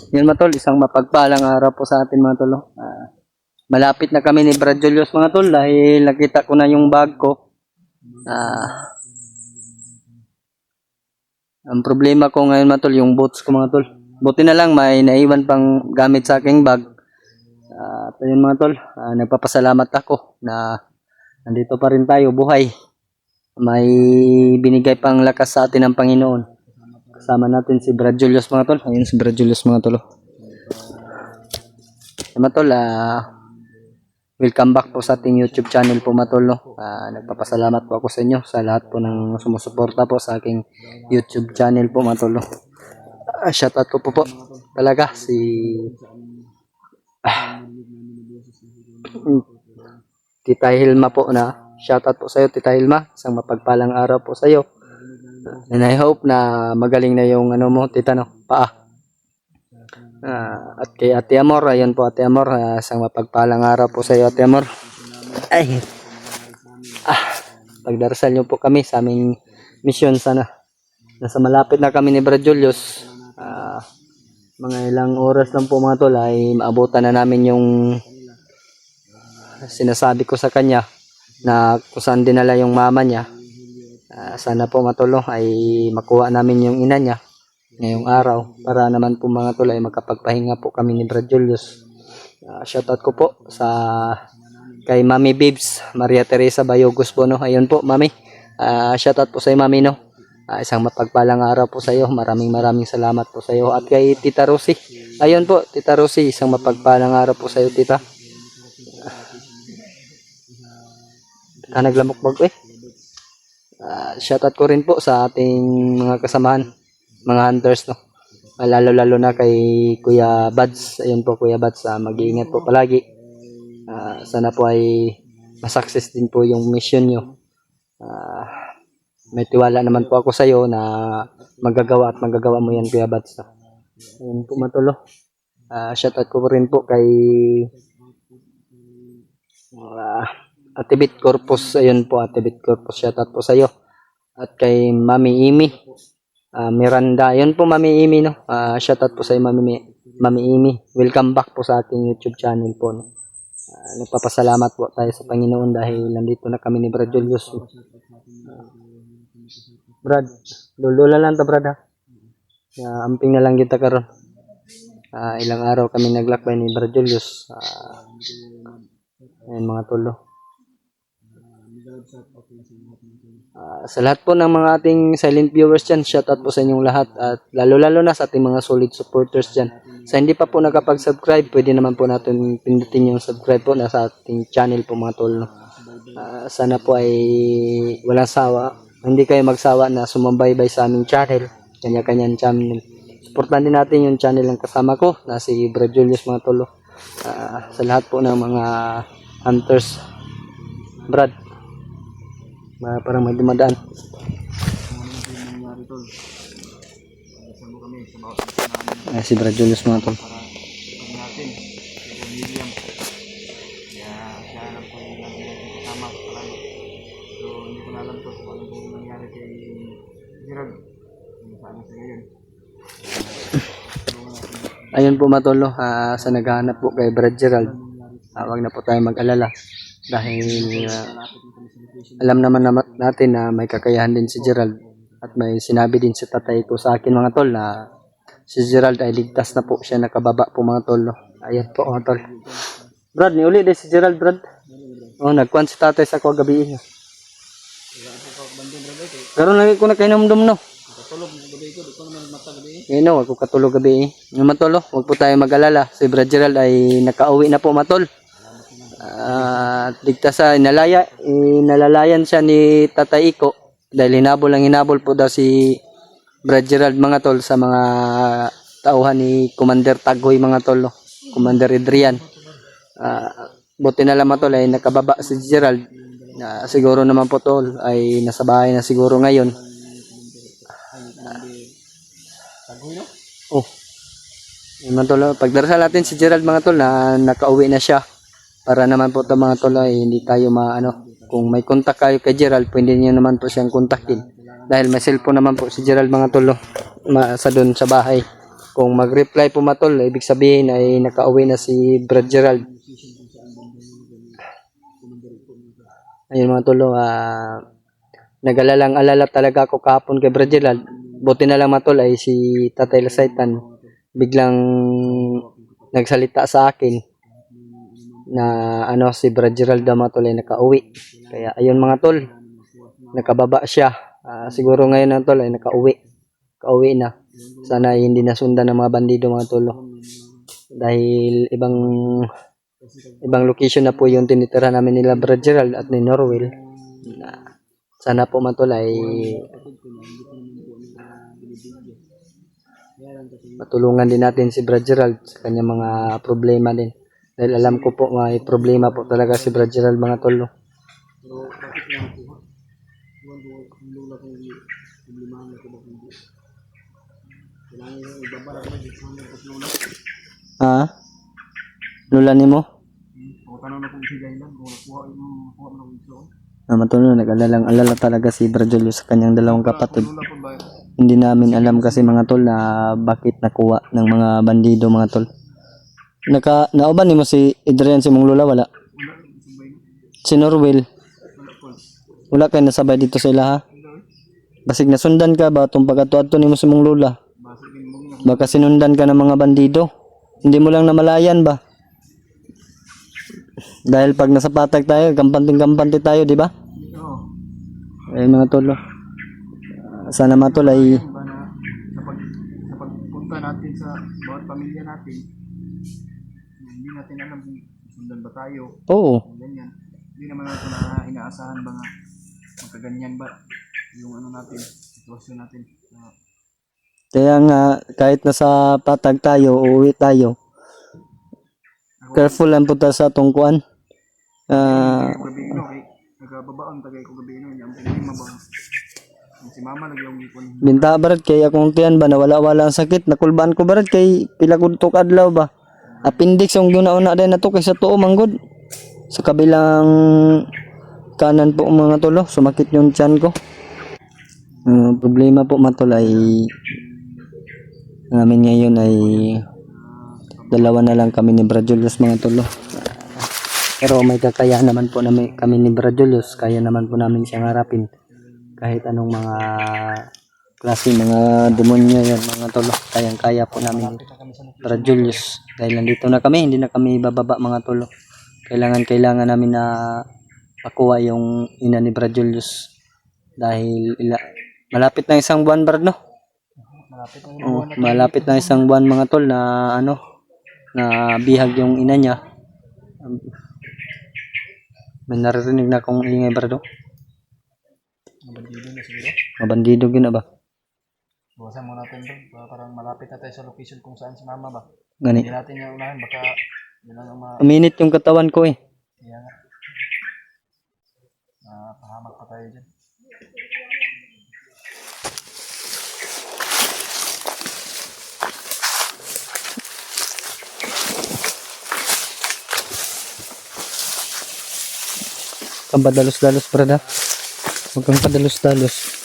Yun mga tol, isang mapagpalang araw po sa atin mga tol. Malapit na kami ni Brad Julius mga tol dahil nakita ko na yung bag ko. Ang problema ko ngayon mga tol, yung boots ko mga tol. Buti na lang may naiwan pang gamit sa aking bag. At yun mga tol, nagpapasalamat ako na nandito pa rin tayo buhay. May binigay pang lakas sa atin ng Panginoon. Kasama natin si Brad Julius mga tol. Ayun si Brad Julius mga tol. Mga tol, welcome back po sa ating YouTube channel po mga tol. Nagpapasalamat po ako sa inyo sa lahat po ng sumusuporta po sa aking YouTube channel po mga tol. Shoutout ko po talaga si Tita Hilma po na shoutout po sa iyo Tita Hilma. Isang mapagpalang araw po sa iyo. And I hope na magaling na yung ano mo Tita no, paa. At kay Ate Amor, ayun po Ate Amor, isang mapagpalang araw po sa iyo Ate Amor. Ay, pagdarasal niyo po kami sa aming mission sana. Nasa malapit na kami ni Brad Julius. Mga ilang oras lang po mga tol ay maabutan na namin yung sinasabi ko sa kanya na kung saan dinala yung mama niya. Sana po mga tol ay makuha namin yung ina niya ngayong araw para naman po mga tol ay makapagpahinga po kami ni Brad Julius. Shoutout ko po sa kay Mami Babes Maria Teresa Bayogos po no. Ayun po Mami, shoutout po sa Mami no. Isang mapagpalang araw po sa iyo. Maraming salamat po sa iyo. At kay Tita Rosie, ayun po Tita Rosie, isang mapagpalang araw po sa iyo Tita. Naglamok-bag shoutout ko rin po sa ating mga kasamahan, mga hunters no. Lalo na kay Kuya Bads. Ayun po Kuya Bads, mag-iingat po palagi. Sana po ay ma-success din po yung mission nyo. May tiwala naman po ako sa iyo na magagawa mo yan Kuya Bads. Ayun po matulo. Shoutout ko rin po kay Atibit Corpus. Ayun po Atibit Corpus, shoutout po sa iyo. At kay Mami Imi Miranda, ayun po Mami Imi no. Shoutout po sa iyo Mami Imi. Welcome back po sa ating YouTube channel po no. Nagpapasalamat po tayo sa Panginoon dahil nandito na kami ni Brad Julius. Brad, lula lang ta Brad ha. Amping na lang kita karon. Ilang araw kami naglakbay ni Brad Julius. Ayun mga tulo. Sa lahat po ng mga ating silent viewers dyan, shoutout po sa inyong lahat at lalo na sa ating mga solid supporters dyan. Sa hindi pa po nakapag-subscribe, pwede naman po natin pindutin yung subscribe po na sa ating channel po mga tol. Sana po ay walang sawa, hindi kayo magsawa na sumambaybay sa aming channel, kanya-kanyang channel. Supportan din natin yung channel ng kasama ko na si Brad Julius mga tol. Sa lahat po ng mga hunters, Brad, parang may dumadaan. Si Brad Julius mga tol. Ayun po matolo, sa naghahanap po kay Brad Gerald, wag na po tayo mag-alala dahil alam naman natin na may kakayahan din si Gerald at may sinabi din si tatay ko sa akin mga tol na si Gerald ay ligtas na po siya, nakababa po mga tol. Ayan po mga tol. Brad, niuli din si Gerald Brad. Nagkuhan si tatay sa ko gabi. Karon lagi ko na kay namdum no. Katulog gabi ko, di ko naman mata gabi. Ako katulog gabi. Matol, wag po tayo mag-alala. Si Brad Gerald ay nakauwi na po matol. Ligtas sa inalalayan siya ni Tatay Iko dahil hinabol po daw si Brad Gerald mga tol sa mga tauhan ni Commander Tagoy mga tol no? Commander Adrian. Buti na lang mga tol ay nakababa si Gerald. Siguro naman po tol ay nasa bahay na siguro ngayon. Mga tol, pagdarasal natin si Gerald mga tol na nakauwi na siya. Para naman po ito mga tol ay hindi tayo kung may kontak kayo kay Gerald, pwede niyo naman po siyang kontakin. Dahil may cellphone naman po si Gerald mga tol sa doon sa bahay. Kung mag-reply po matol, ibig sabihin ay nakauwi na si Brad Gerald. Ayun mga tol, nag-alalang-alala talaga ako kahapon kay Brad Gerald. Buti na lang matol ay si Tatay Lasaitan biglang nagsalita sa akin na si Brad Gerald daw mga tol ay nakauwi. Kaya ayun mga tol, nakababa siya. Siguro ngayon mga tol ay kauwi na. Sana ay hindi nasundan ng mga bandido mga tol. Dahil ibang location na po yung tinitira namin nila Brad Gerald at ni Norwell. Sana po mga tol ay matulungan din natin si Brad Gerald sa kanyang mga problema din. Dahil alam ko po may problema po talaga si Brad Gerald mga tol. Lula ni mo? Matulog, nag-alala talaga si Brad Gerald sa kanyang dalawang kapatid. Hindi namin alam kasi mga tol na bakit nakuha ng mga bandido mga tol. Nauban ni mo si Adrian si mong lula wala? Si Norwell? Wala kayo nasabay dito sa ilaha? Basig nasundan ka ba itong pagkatuad ni mo si mong lula? Baka sinundan ka ng mga bandido? Hindi mo lang namalayan ba? Dahil pag nasa patag tayo, gampanting-gampante tayo, di ba? Eh mga tol, sana matol ay sa pagpunta natin sa bawat pamilya natin, hindi natin alam kung sundan ba tayo. Oo. Ganyan. Hindi naman natin na inaasahan ba nga magkaganyan ba yung natin, sitwasyon natin. Kaya nga, kahit nasa patag tayo, uuwi tayo, careful lang punta sa tungkuan. Nagababaon tagay ko gabi yung problema ba si mama lagi yung ipon. Binta barad kay akong tiyan ba nawala-wala ang sakit, nakulbaan ko barad kay pila gud tok adlaw ba. Appendix yung ginauna din nato kay sa tuo manggod. Sa kabilang kanan po mga tolo, sumakit yung tiyan ko. Problema po matol ay namin ngayon ay dalawa na lang kami ni Brad Julius mga tolo. Pero may kakayahan naman po namin kami ni Brad Julius, kaya naman po namin siyang harapin kahit anong mga klase mga demonyo yan mga tolo, kayang-kaya po namin Brad Julius. Dahil nandito na kami, hindi na kami bababa mga tolo. Kailangan namin na makuha yung ina ni Brad Julius dahil malapit na isang buwan Brad no? Malapit na isang buwan mga tol na na bihag yung ina niya. May naririnig na akong ingay Brad. Mabandido na siguro. Mabandido yun na ba? Buwasan mo natin doon. Parang malapit na tayo sa location kung saan si mama ba. Gani. Hindi natin yung unahan. Baka yun lang ang Uminit yung katawan ko eh. Kaya nga. Pahamak pa tayo dyan. Kang padalos-dalos Brad ha. Huwag kang padalos-dalos.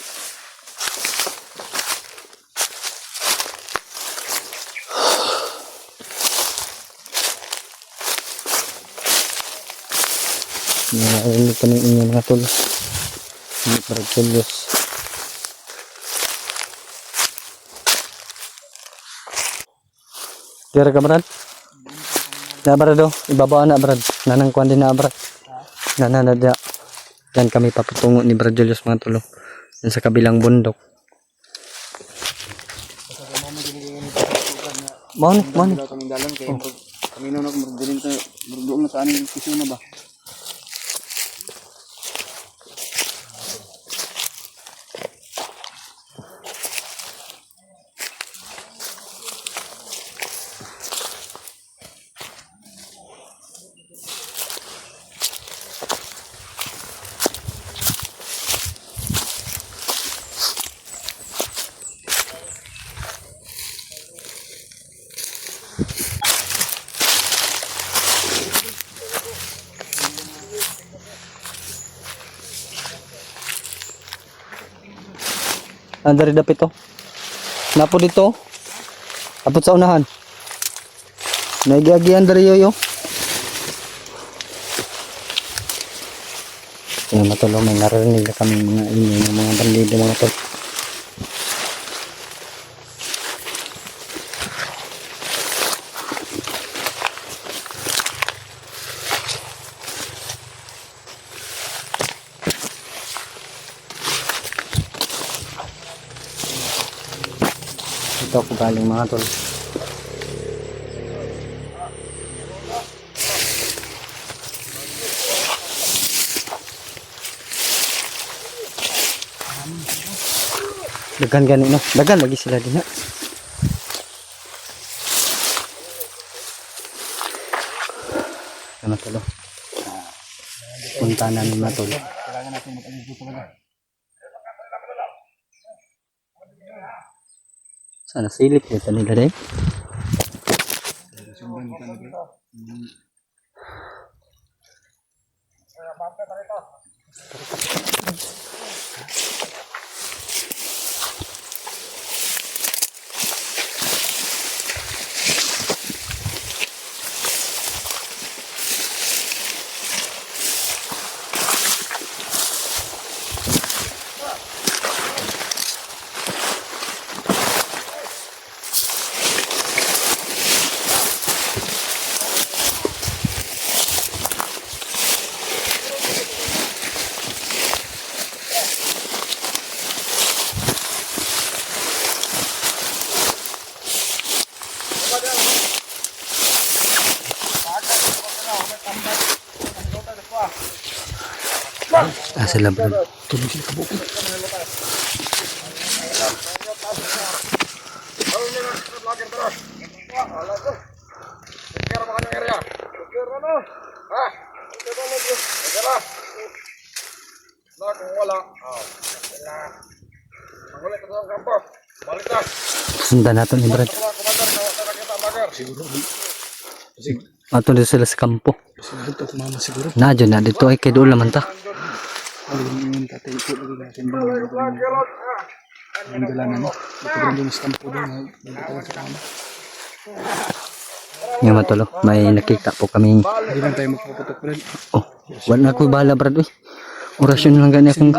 Narinig kami inyo mga tol. Hindi Brad Julius. Kira ka Brad? Na Brad o. Ibabawa na Brad. Nanang kuhan din na Brad. Nananadya. Yan kami papatungo ni Brad Julius mga tolo. Yan sa kabilang bundok. Mano. Kaming dalan kayo. Kami na magdirin tayo. Doon na sa aning kusyon na ba? Dari dapit to. Napo dito. Apot sa unahan. Naigiagian dari yo. Yung matulong may narinig na kami mga ingay ng mga bandido mga tol. Ito ako galing mga tol. Dagan gani no. Dagan lagi sila din ha. Ano tolo? Punta namin mga tol. Kailangan natin mag-aligo talaga. Sana silip dito nila din. Sundan kita talaga. Sila bro. Tulong sila kabukod. Sundan natin ni Brad. Ato dito sila sa kampo. Dito kumama siguro. Nadyo na dito ay kay doon naman ta. Ang tatay ko lagi na sundan. Ang dala na. Ito rin yung stampo doon. Dito sa kama. Nga matulog. May nakita po kami. Hindi lang tayo magpapatok rin. Oh, wala na ako'y bahala Brad. Uy. Orasyon lang gani akong.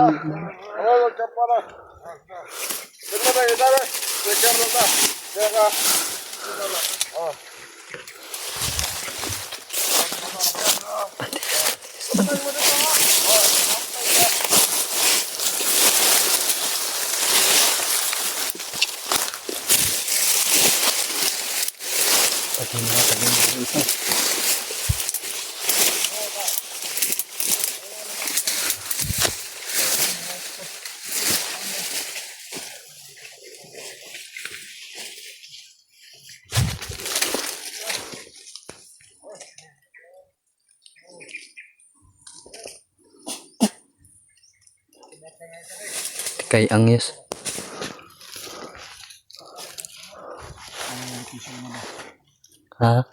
Kay Angyos. Ha?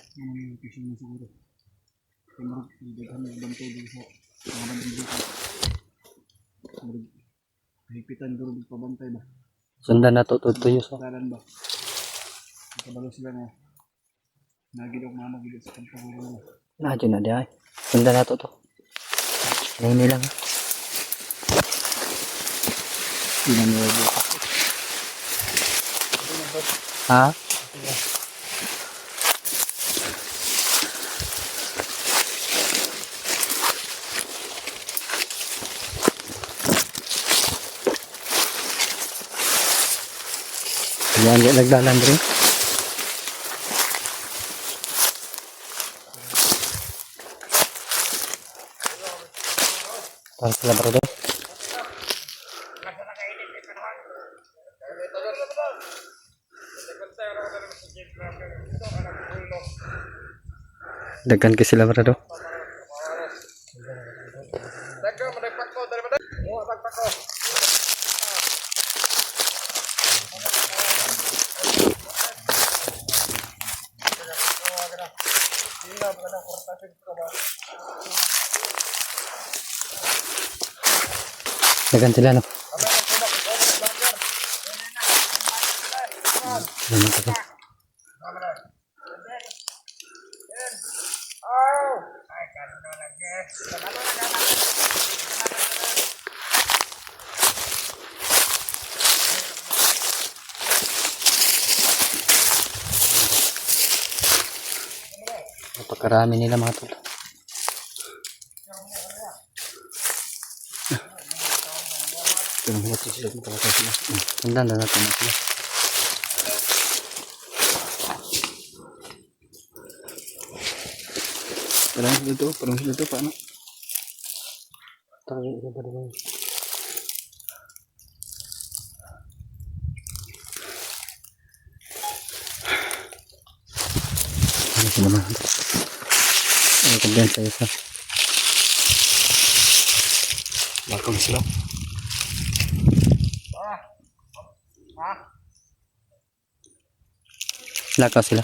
Hipitan ko rin pabantay ba? Sundan na to tutuyos. Karan ba? Kabalo sila na nagilok mamagilok sa kampang. Nadyo na di ay. Sundan na to to. Ngayon lang. Pinaniwala. Ha? Yan, yan nagdalan rin. Parang sila bro doon. Dagan ke sila bro doon. Dagan sila no. Ano ito? Napakarami nila mga tol. Tulong mo sila kung talaga sila. Sundan na natin sila. Parang sila to, paano? Tawagin ito pa rin. Ano sila mga tol? Ano ka dyan sa isa? Bakang sila. Lakaw sila.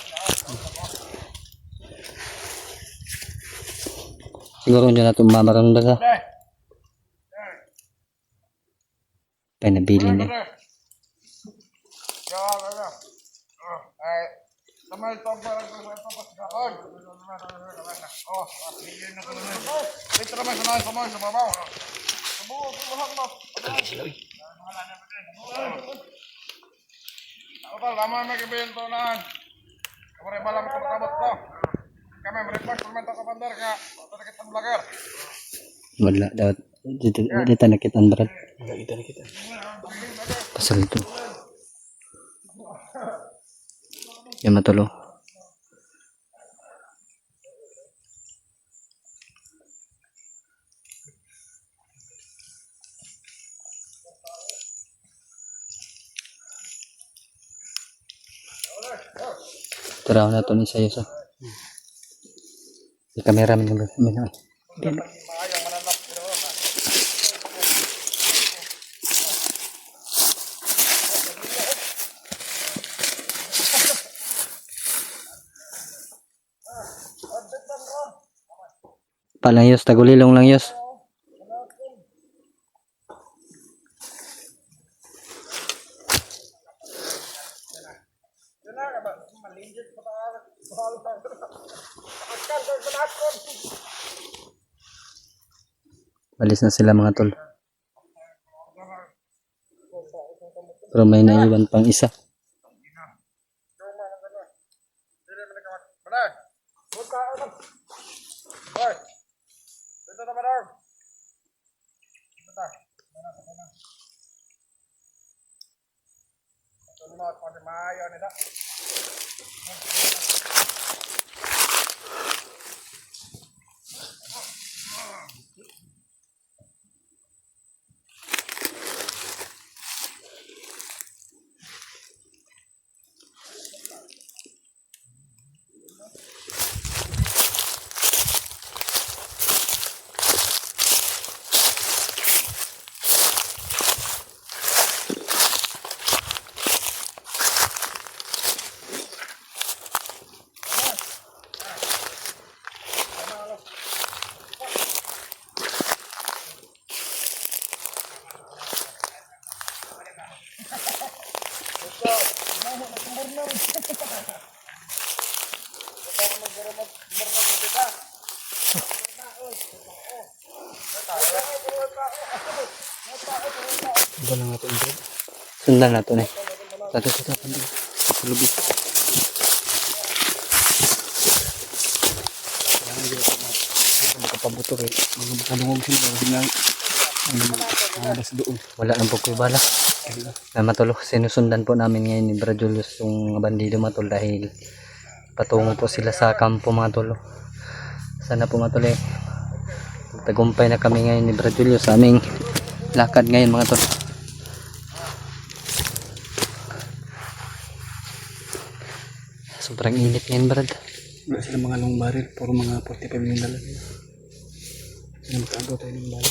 Siguro hindi na ito mamaranda sa. Kaya nabili na. Lama nag-ibentonan. Kamari balam ito makabot ko. Kami merequest permento ke bandar ka. Atau kita vlogger. Wala daw. Dito nakitaan brad. Kita. Pasal ito. Yan matulo. Taraw na ito ni sayo sa. May kamera man yung palang yus, tagulilong lang yus. Balis na sila mga tol. Pero may naiwan pang isa. Sundan na ito na. Tata pandi. Lubis. Kapabuto kay mga makalungog sila bilang bas doon. Wala nang pagkoy bala. Na matulo, sinusundan po namin ngayon ni Brad Julius yung bandido matol dahil patungo po sila sa kampo mga tolo. Sana po matuloy. Tagumpay na kami ngayon ni Brad Julius sa aming lakad ngayon mga tol. Sobrang init ngayon Brad. Wala sila mga long barrel, puro mga 45 yung dala. Sila magkaagaw tayo ng bala.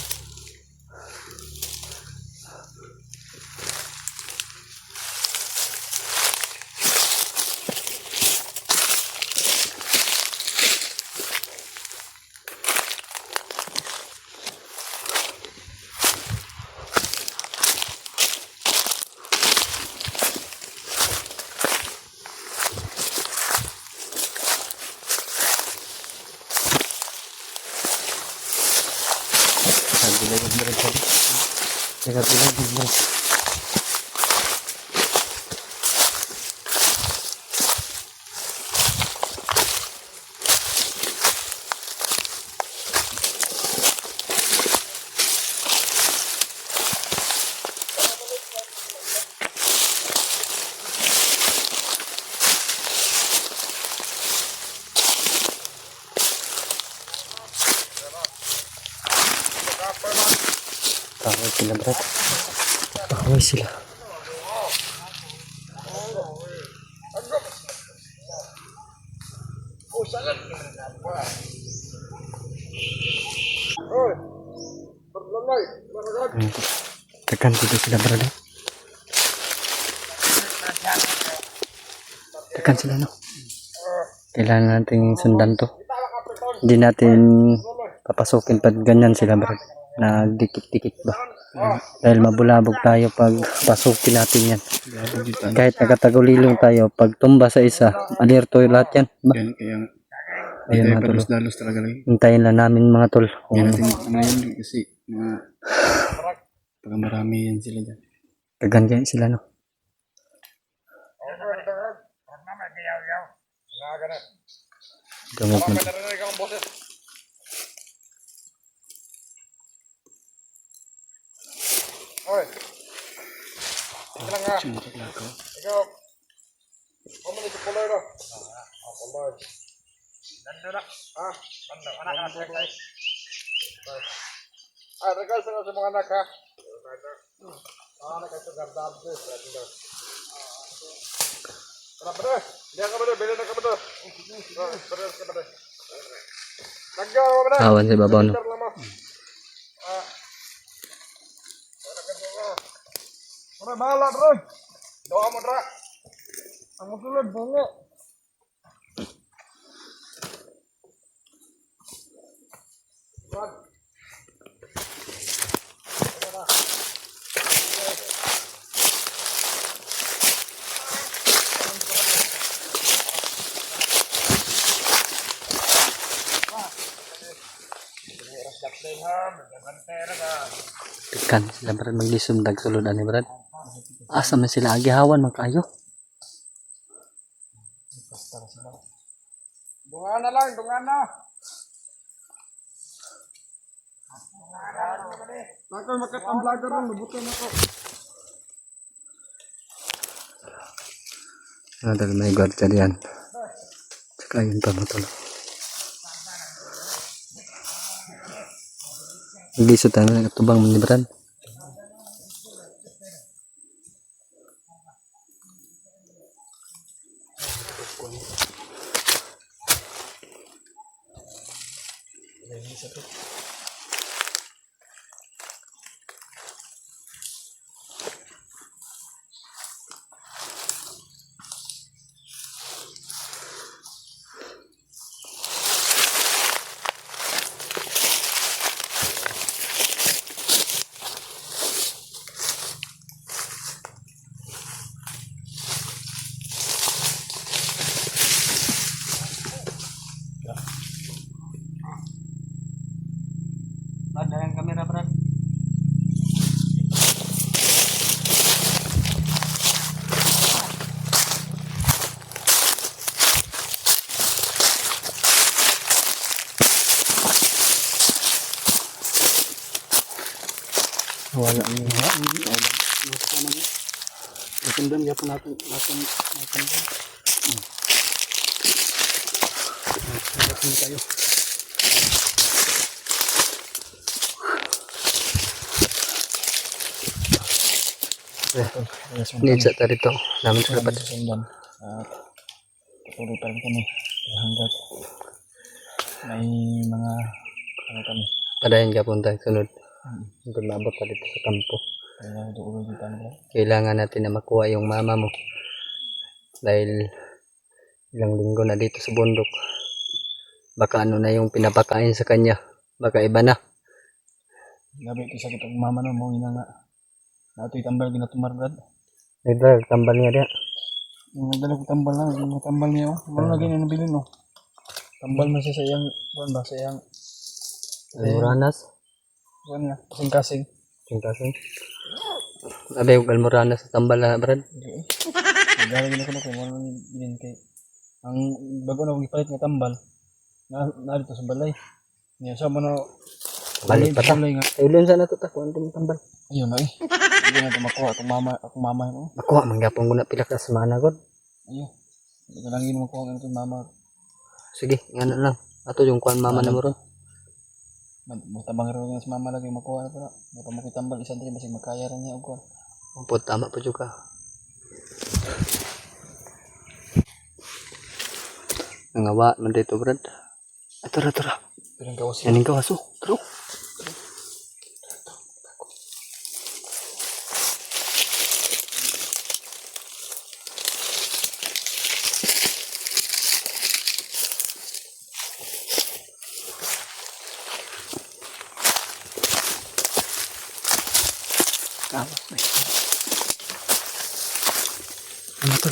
Sila yung Brad sabi. Teka bilang yung Brad. Kaway sila Brad. Kaway sila. Oy. Berlalay. Berlalay. Tekan dito sila Brad. Tekan sila no. Kailangan natin sundan to. Hindi natin papasukin pag ganyan sila Brad. Na dikit-dikit ba. Dahil mabulabog tayo pag pasukin natin yan. Kahit nakatagulilong tayo, pag tumba sa isa, alerto yung lahat yan. Ba? Kaya Ayun mga tol. dalos talaga lagi. Hintayin lang namin mga tol. Kung Ano yun kasi pag marami yan sila dyan. kaganyan sila no. Gamot mo. Narinig ang boses. Oy. Ito lang nga. Ikaw. Kamu ni puloy no? Puloy. Dando na. Ha? Dando. Anak na guys. Regal sa mga anak ha. Anak ka sa gardab des. Berapa? Dia ka ba? Bela ka ba? Beres ka ba? Nagaw ba? Awan sa babaw no. Mana bahala bro? Doa mo dra. Ang musulod bungo. Tekan sila Brad. Maglisod sulod ani Brad. Asa man sila agihawan man kayo. Dungan na lang, dungan na. Nako makatang vlogger ron, lubuton ako. Dahil may gwardiya diyan. Saka yun pa mga tol. Maglisod tayo ng katubang mga Brad. Brad, dalang kamera Brad. Wala ang Nasundan yapon natin tayo. Ninsa tayo rito. Namin sa dapat. Nasundan at tuloy pa rin kami hanggat may mga ano kami. Padayon ka punta sunod. Hanggang mabot pa dito sa kampo. Kaya doon dito ano. Kailangan natin na makuha yung mama mo. Dahil ilang linggo na dito sa bundok. Baka ano na yung pinapakain sa kanya. Baka iba na. Gabi ito sakit ang mama no mo ina nga. Nato itambal ginatumar Brad. Nagdag, tambal niya diya. Yung nagdala ko tambal lang, yung tambal niya oh. Wala lagi na nabili no. Tambal man siya sa iyang, ba sa iyang Uranas. Kuan nga, kasing-kasing. Yung kasing. Abe, yung almorana sa tambal na, Brad. Hindi eh. Naglalagay na ko kung ano yun kay ang bago na gipalit nga tambal na dito sa balay. Niya sa mo na Balik pa ta. balay nga. Ulon sana to ta, kung ano tambal. Ayun na eh. Hindi na ito makuha itong mama mo. Makuha, manggapon ko na pila ka semana ko. Ayun. Hindi ko lang yun makuha ng itong mama. Sige, nga na lang. Ato yung kuan mama na mo ron. Magtabang rin nga sa mama lagi makuha na pala. Mata mo kitambal isang din basig makaya rin niya og kuan. Opo, tama po juga. Nangawa man dito, Brad. Tara, tara. Pirang gawas Yaning kawaso. Tara. Kawas na ito. Ano to?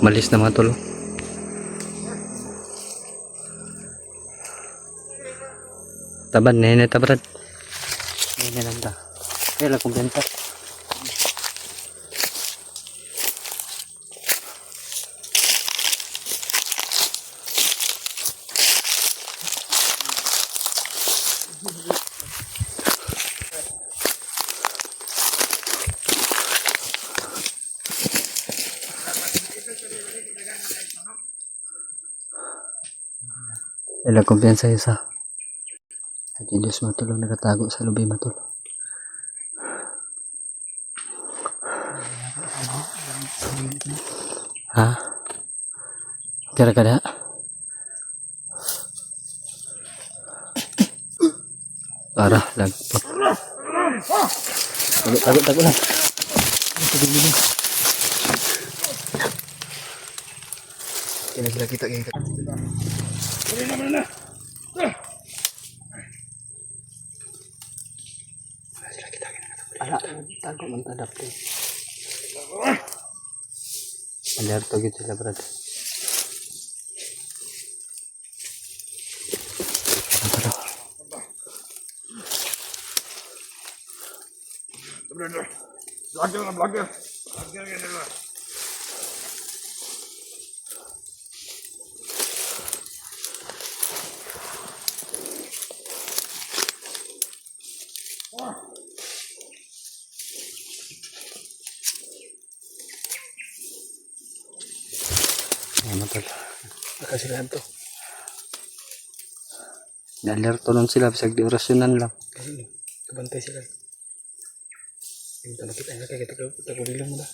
Malis na mga tolo. Taban, nene ta, Brad. Nene lang ta. Kaya lang kung benta. Ilang kumpiyansa isa. At yung Diyos matulong nakatago sa lubi matulong. Ha? Kira kada? Para lagpot. Tago lang. Kaya sila kita. Ala, tago man tadap to. Alerto gitu sila, Brad. Vlogger na vlogger. Vlogger ka nila. Ano tol? Nakasilahan to. Alerto nun sila, bisag di orasyonan lang. Kasi kabantay sila. Hindi makita nga kaya tagulilang mo na.